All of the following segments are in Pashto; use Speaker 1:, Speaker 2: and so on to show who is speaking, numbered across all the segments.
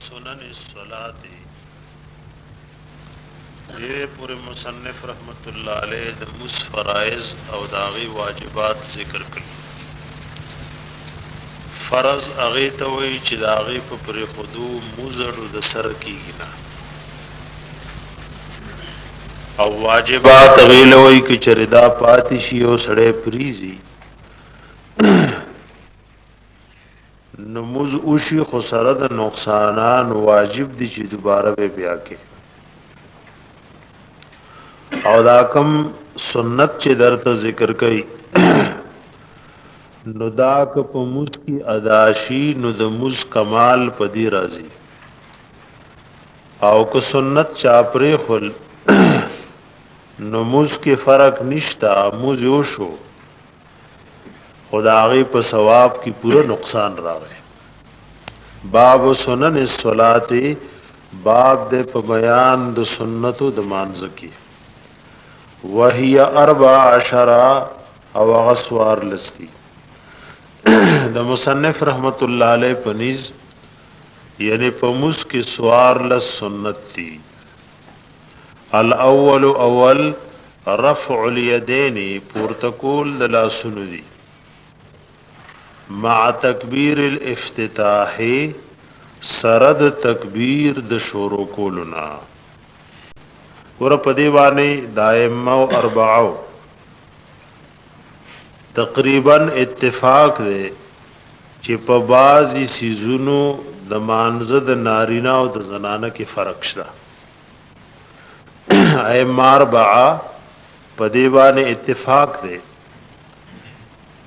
Speaker 1: سنن الصلاة دیر پور مصنف رحمت اللہ علیہ د مس فرائض او داغی واجبات ذکر کړي. فرض اغه ته وی چې داغی په پر خودو موزر د سر کیږي نه، او واجبات غیل وی چې چردا پاتشي او سړې پریزي نموز اوشی خو سره د نقصانان واجب دي چې دوباره به بیا کې، او دا کم سنت چې درته ذکر کړي نو دا که په موز کی اداشی نو د موز کمال پدی راځي، او که سنت چاپره خل نو موز کې فرق نشتا، موز یو شو خدای په ثواب کی پورا نقصان راغی. باب سنن الصلاۃ، باب د په بیان د سنتو د مانځ کی، وهي 14 او غسوار لستی د مصنف رحمت الله علیه پنیز یعنی په موس کی سوار لس سنت تی. الاول اول رفع الیدین، پورتکول د لاسونو دی، مع تکبیر الافتتاح، سرد تکبیر د شروع کولنا. ور په دی باندې دائمه او اربعو تقریبا اتفاق دی چې په بعضی سيزونو د مانزه د نارینه او د زنانه کې فرق شته. ائمه اربعه په دی باندې اتفاق دی،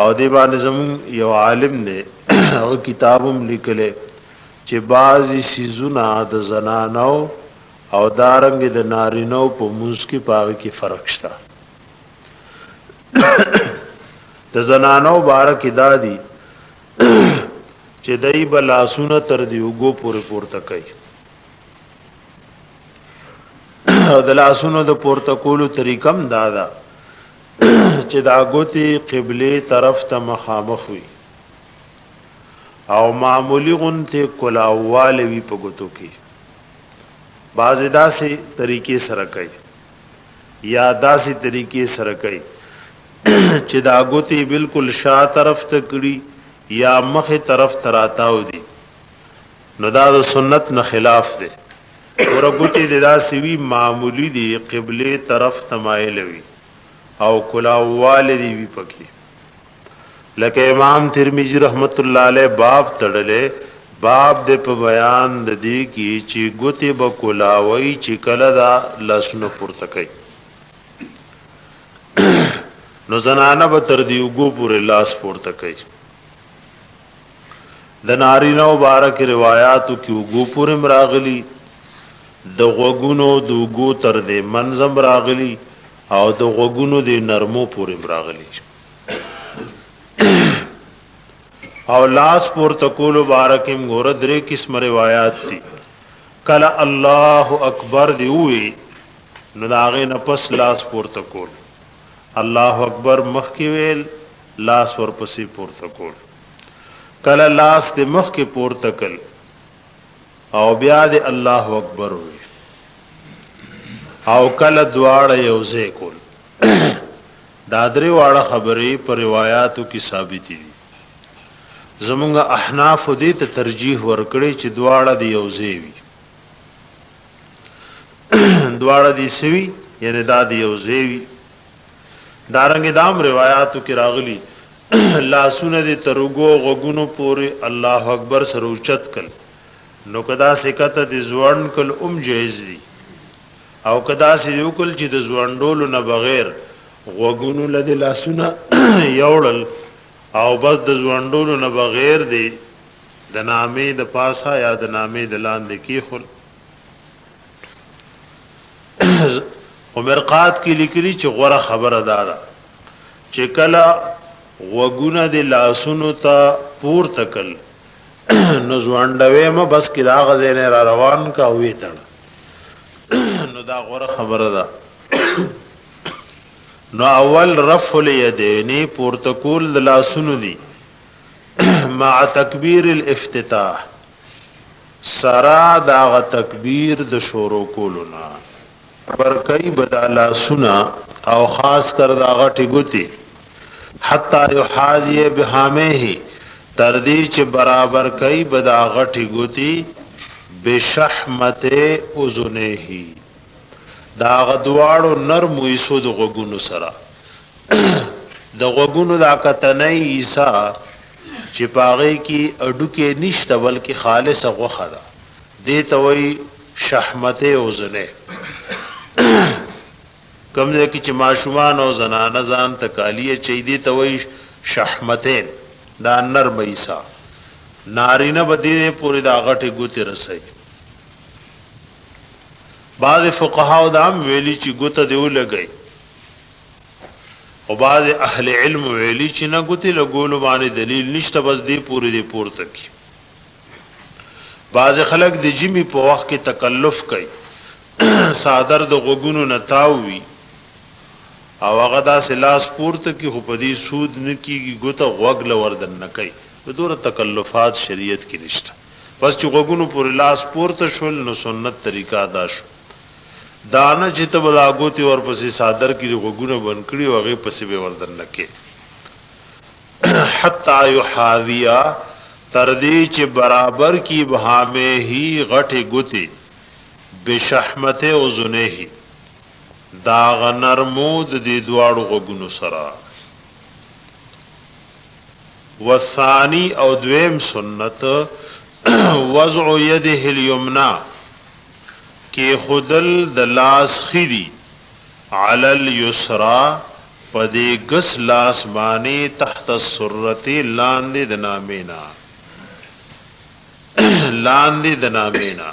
Speaker 1: او دی باندې زمون یو عالم نے او کتابم لیکله چې بعضی سيزونه د زنانو او دارنګ د نارینو په موږ کې پاوی کې فرق شته. د زنانو بارک دادی چې دای بلاسونه تر دی وګو پورې پورته کوي، او د لاسونو د پورته کولو طریقم دادا چې دا ګوتی قبله طرف ته مخامخ وي، او معمولی غنته کلاواله وی په ګوتو کې، بعض داسې طریقې سره کوي یا داسې طریقې سره کوي چې دا ګوتی بالکل شا طرف ته کړي یا مخه طرف تراتاو دي، نو دا د سنت نه خلاف دی. ور ګوتی داسې وی معمولی دی قبله طرف تمایل وي او کلاواله دی وی پکې، لکه امام ترمذی رحمت الله علیه باب تړلې، باب د په بیان د دې کې چې ګوتې به کلاوي چې کله دا لاسونو پورته کوي، نو زنانه به تر دی وګو پورې لاس پورته کوي. د نارینه مبارک روایتو کې وګو پورې مراغلی، د غوګونو د وګو تر دې منظم راغلی، او د غوګونو د نرمو پورې مراغلی، او لاس پورته کول مبارکم ګور درې قسم روایت دي. کله الله اکبر دی وی نو داغه نه پس لاس پورته کول، الله اکبر مخ کې ویل لاس ورپسې پورته کول، کله لاس د مخ کې پورته کول او بیا د الله اکبر وی، او کله دواړه یوځای کول. دا درې واړه خبرې په روایتو کې ثابت دي. زمونږ احناف دې ته ترجیح ورکړي چې دواړه دی یوځای وي، دواړه دی سوي یعنی دا دی یوځای وي. دارنګ دام روایتو کې راغلي لاسونه دې ترګو غوګونو پورې الله اکبر سره اوچت کړ، نو کدا سکته دې ځوړن کل جایز دي، او کدا سې یو کل چې د ځوړندولو نه بغیر غوګونو لدی لاسونه یوړل، او بس د ځوړندولو نه بغیر دی د نامې د پاسه یا د نامې د لاندې کې خل. عمرقات کې لیکلي چې غوړه خبره ده چې کله غوګونه د لاسونو ته پورته کړ نو ځوړندوي ما بس کې دا غزنه را روان کا وې تړ، نو دا غوړه خبره ده. نو اول رفع الیدین، پورتکول د لاسونو دی، مع تکبیر الافتتاح، سرا داغ تکبیر د شورو کولونا برکای بدالا سنا او خاص کر داغ ټیګوتی حتا یحاذی بهامه تردی چې برابر کای بداغ ټیګوتی بشحمت اذنه داغ دواړو نرم ویسو د غوګونو سره د غوګونو دا کتنې عیسی چې پاغې کې اډو کې نشته بلکې خالص غوخه ده دې ته وایي شحمت اذنه کمزه کې چې ماشومان او زنانه ځان تکالیه چي دي ته وایي شحمتین دا نرم عیسی نارینه بدی پوری دا غټي ګوتی رسي بعض فقهاو دا هم ویلي چې ګوته دیو لګي او بعض اهل علم ویلي چې نه ګوتی لګول باندې دلیل نشته بس دی پوری دی پورته کی بعض خلک د جمی په وخت کې تکلف کوي صادر د غوګونو نتاوي او هغه دا سلاس پورته کی خو په دې سود نه کیږي ګوته غوګ لوردن نه کوي په دوره تکلفات شریعت کې نشته بس چې غوګونو پر لاس پورته شول نو سنت طریقہ ادا شو دانه چې ته بلاګوتی اور پسې صادر کې غوګونه بنکړي او هغه پسې به وردن نه کې حتا یحاذیا تردی چې برابر کی بهامه هی غټه ګوتی بشحمت اذنه دا غنرمود دی دواړو غوګونو سره والثانی او دویم سنت وضع يده اليمنى کې خودل د لاس خيري على اليسرى پدې غس لاس باندې تحت السرته لاندې د نامینا لاندې د نامینا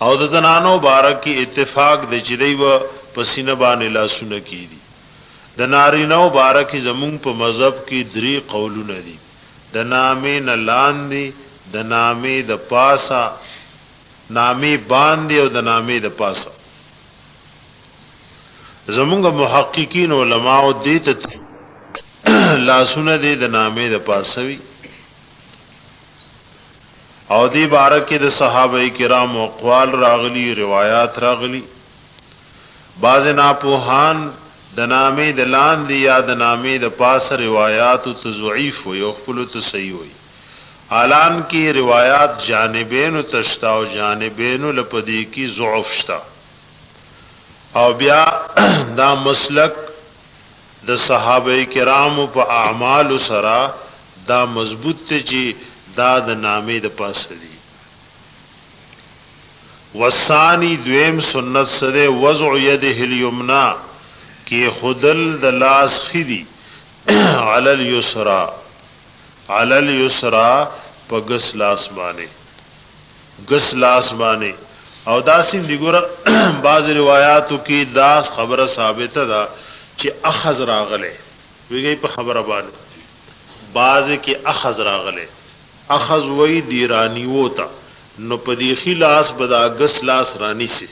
Speaker 1: او د زنانو بارک کی اتفاق د چدی و پسینه باندې لاسونه کیدی د نارینو بارک زمون په مذهب کې درې قولونه دي د نامې نه لاندې د نامې د پاسا نامې باندې او د نامې د پاسا زمونږ محققین علماء دې ته لاسونه دې د نامې د پاسوي او دی بارک د صحابه کرام او اقوال راغلی روایات راغلی باز ناپوهان د نامې د لاندې یا د نامې د پاس روایات او تضعیف وي او خپل ته صحیح وي اعلان کی روایات جانبین او تشتا او جانبین لپدی کی ضعف شتا او بیا دا مسلک د صحابه کرام په اعمال سره دا مضبوط ته چې دا د نامې د پاسه دي وثانی دویم سنت سره وضع يده اليمنى کی خودل د لاس خدي علی اليسرى علی اليسرى په غس لاس باندې غس لاس باندې او داسیم دی ګور بعض روایتو کې دا خبره ثابته ده چې اخذ راغله ویږي په خبره باندې بعض کې اخذ راغله اخذ وی دیرانی وتا نو پدی خلاص بدا غس لاس رانی سي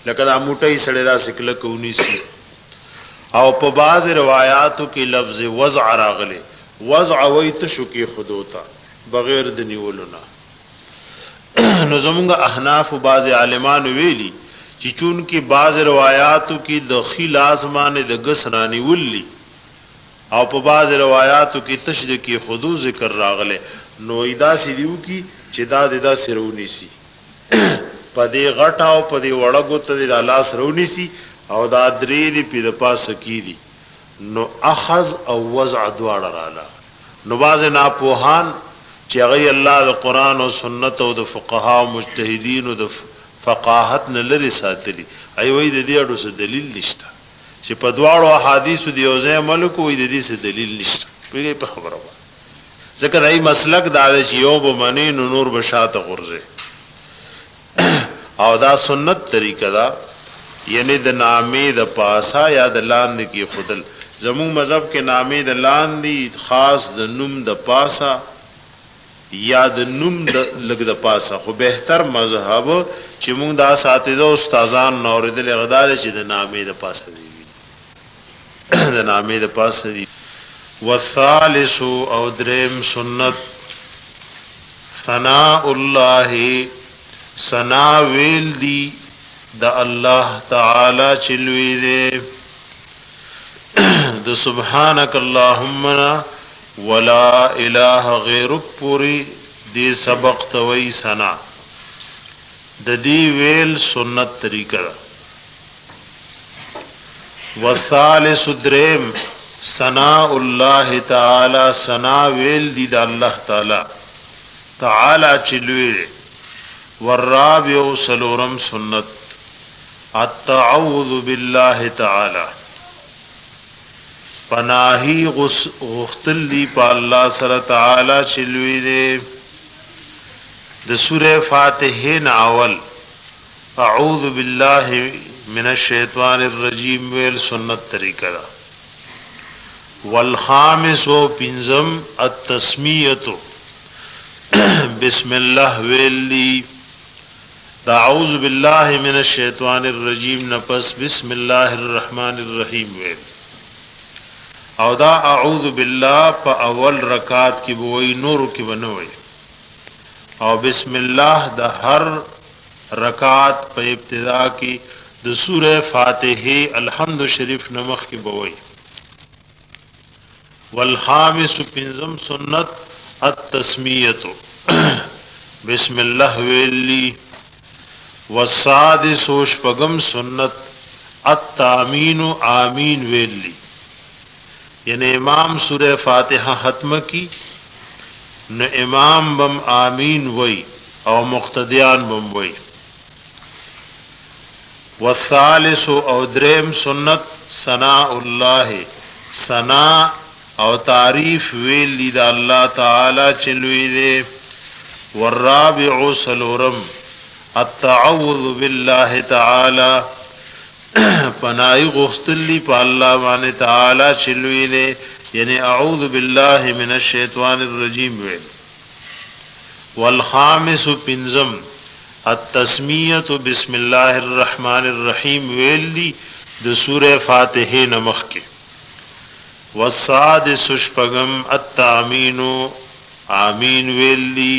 Speaker 1: لکه دا موټي سړی دا سکل کوونی سي او په بعض روایتو کې لفظ وضع راغله وضع وی تشو کې خودوتا بغیر د نیولنا نو زمونږ احناف او بعض عالمان ویلي چې چون کې بعض روایتو کې د خلاص باندې د غس رانی ولي او په بعض روایتو کې تشدید کې خودو ذکر راغله نو ایدا سیدیو کی چې دا سرونی سي پدې غټا او پدې وړګو ته د لاس رونی سي او دا درې دی په پاسه کی دي نو اخذ او وضع دواړه رااله نو باز ناپوهان چې هغه الله د قران او سنت او د فقها او مجتهدین او د فقاهت نه لري ساتلی ای وای د دې اډو څه دلیل نشته چې په دواړو احادیث دی او زه ملک وای د دې څه دلیل نشته په خبره ذکر ای مسلک دا چې یو به منی نور بشاته غرزه او دا سنت طریقه دا یعنی د نامې د پاسا یا د لاندې کې خودل زمو مذهب کې نامې د لاندې خاص د نوم د پاسا یا د نوم د لګ د پاسا خو بهتر مذهب چې موږ دا اساتذه او استادان نوریدل غدار چې د نامې د پاسا دی د نامې د پاسا دی والثالث او دریم سنت सनाउल्लाह सना वेल दी द अल्लाह ताला चिलवी दे द सुब्हानक अल्लाहुम्मा वला इलाहा गैरुक पूरी दे सबक तवई सना द दी वेल सुन्नत तरीका वसालिस द्रेम सनाउल्लाह ताला सना वेल दी द अल्लाह ताला ताला चिलवी दे वर्राबिउ सलोरम सुन्नत अत्तअऊज़ु बिल्लाहि ताला पनाही गुख्तल दी पा अल्लाह सर ताला चिलवी दे द सूरह फातिहे नावल अऊज़ु बिल्लाहि मिनश शैतानिर रजीम वेल सुन्नत तरीका वल खामिस व पिंजम अत्तस्मियतु बिस्मिल्लाह वेल दी अऊज़ु बिल्लाहि मिनश शैतानिर रजीम नपस बिस्मिल्लाहिर रहमानिर रहीम वेल और दा अऊज़ु बिल्लाह प अवल रकात की बोई नूर की बनोई और बिस्मिल्लाह द हर रकात प इब्तिदा की द सूरह फातिहे अलहम्द शरीफ नमक की बोई वल खामिस पिंजम सुन्नत अत्तस्मियतु बिस्मिल्लाह वेली वसादिस पगम सुन्नत अत्तामीनु आमीन वेली यानी इमाम सूरह फातिहा खत्म की न इमाम बम आमीन वही और मुख्तदियान बम वही वसालिस और द्रेम सुन्नत सनाउल्लाह सना और तारीफ वेली दा अल्लाह ताला चिलवी दे वर्राबिउ सलोरम अत्तअऊज़ु बिल्लाहि ताला पनाई गुख्तली पा अल्लाह माने ताला चिलवी दे यानी अऊज़ु बिल्लाहि मिनश शैतानिर रजीम वेल वल खामिस पिंजम अत्तस्मियतु बिस्मिल्लाहिर रहमानिर रहीम वेल दी द सूरह फातिहे नमक के वसादिस पगम अत्तामीनु आमीन वेल दी